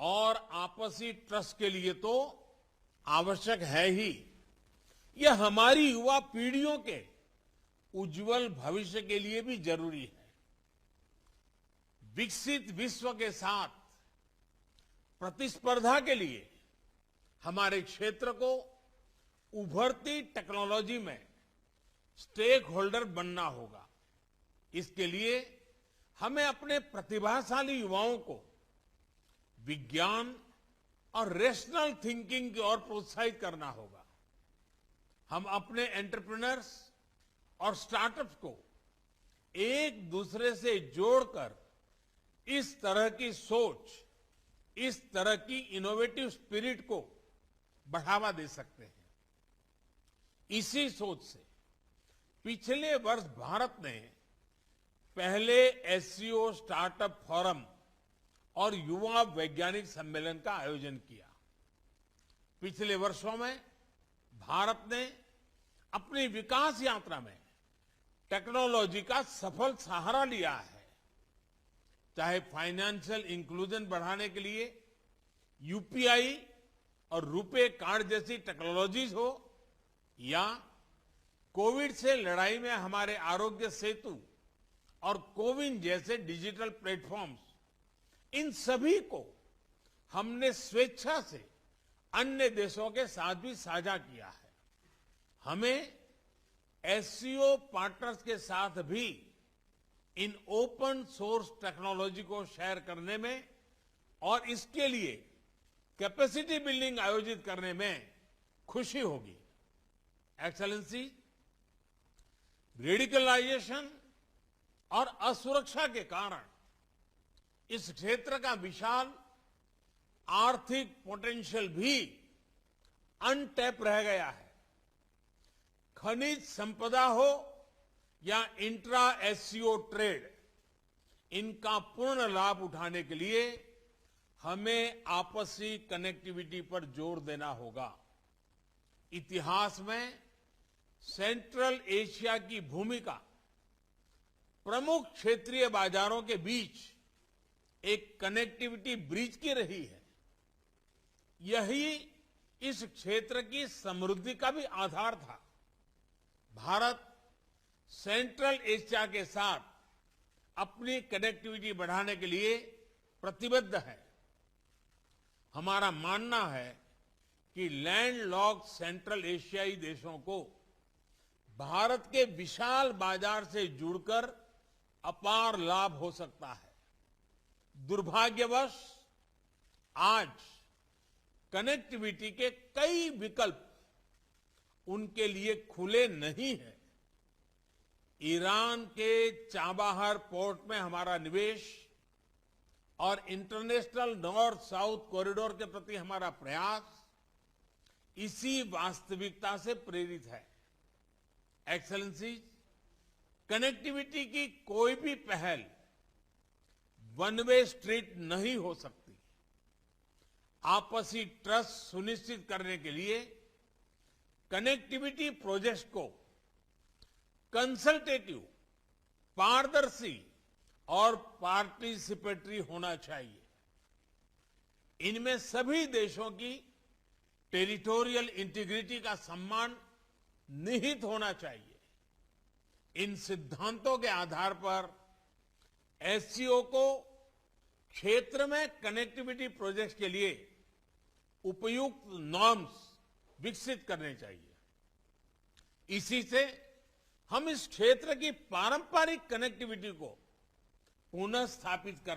और आपसी ट्रस्ट के लिए तो आवश्यक है ही। यह हमारी युवा पीढ़ियों के उज्जवल भविष्य के लिए भी जरूरी है। विकसित विश्व के साथ प्रतिस्पर्धा के लिए हमारे क्षेत्र को उभरती टेक्नोलॉजी में स्टेक होल्डर बनना होगा। इसके लिए हमें अपने प्रतिभाशाली युवाओं को विज्ञान और रेशनल थिंकिंग की ओर प्रोत्साहित करना होगा। हम अपने एंटरप्रेन्योर्स और स्टार्टअप्स को एक दूसरे से जोड़कर इस तरह की सोच, इस तरह की इनोवेटिव स्पिरिट को बढ़ावा दे सकते हैं। इसी सोच से पिछले वर्ष भारत ने पहले एससीओ स्टार्टअप फोरम और युवा वैज्ञानिक सम्मेलन का आयोजन किया। पिछले वर्षों में भारत ने अपनी विकास यात्रा में टेक्नोलॉजी का सफल सहारा लिया है। चाहे फाइनेंशियल इंक्लूजन बढ़ाने के लिए यूपीआई और रुपे कार्ड जैसी टेक्नोलॉजीज हो, या कोविड से लड़ाई में हमारे आरोग्य सेतु और कोविन जैसे डिजिटल प्लेटफॉर्म्स, इन सभी को हमने स्वेच्छा से अन्य देशों के साथ भी साझा किया है। हमें एससीओ पार्टनर्स के साथ भी इन ओपन सोर्स टेक्नोलॉजी को शेयर करने में और इसके लिए कैपेसिटी बिल्डिंग आयोजित करने में खुशी होगी। एक्सेलेंसी, रेडिकलाइजेशन और असुरक्षा के कारण इस क्षेत्र का विशाल आर्थिक पोटेंशियल भी अनटैप रह गया है। खनिज संपदा हो या इंट्रा एससीओ ट्रेड, इनका पूर्ण लाभ उठाने के लिए हमें आपसी कनेक्टिविटी पर जोर देना होगा। इतिहास में सेंट्रल एशिया की भूमिका प्रमुख क्षेत्रीय बाजारों के बीच एक कनेक्टिविटी ब्रिज की रही है। यही इस क्षेत्र की समृद्धि का भी आधार था। भारत सेंट्रल एशिया के साथ अपनी कनेक्टिविटी बढ़ाने के लिए प्रतिबद्ध है। हमारा मानना है कि लैंडलॉक्ड सेंट्रल एशियाई देशों को भारत के विशाल बाजार से जुड़कर अपार लाभ हो सकता है। दुर्भाग्यवश आज कनेक्टिविटी के कई विकल्प उनके लिए खुले नहीं हैं। ईरान के चाबाहर पोर्ट में हमारा निवेश और इंटरनेशनल नॉर्थ साउथ कॉरिडोर के प्रति हमारा प्रयास इसी वास्तविकता से प्रेरित है। एक्सेलेंसी, कनेक्टिविटी की कोई भी पहल वन वे स्ट्रीट नहीं हो सकती। आपसी ट्रस्ट सुनिश्चित करने के लिए कनेक्टिविटी प्रोजेक्ट्स को कंसल्टेटिव, पारदर्शी और पार्टिसिपेटरी होना चाहिए। इनमें सभी देशों की टेरिटोरियल इंटीग्रिटी का सम्मान निहित होना चाहिए। इन सिद्धांतों के आधार पर एससीओ को क्षेत्र में कनेक्टिविटी प्रोजेक्ट्स के लिए उपयुक्त नॉर्म्स विकसित करने चाहिए। इसी से हम इस क्षेत्र की पारंपरिक कनेक्टिविटी को पुनः स्थापित कर